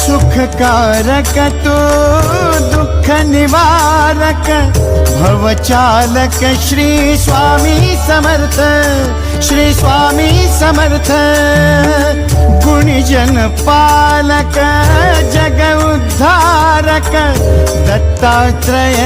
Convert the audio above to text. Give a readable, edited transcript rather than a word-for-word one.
सुखकारक तो दुःख निवारक भवचालक श्री स्वामी समर्थ, श्री स्वामी समर्थ। गुणीजन पालक जग उद्धारक दत्तात्रय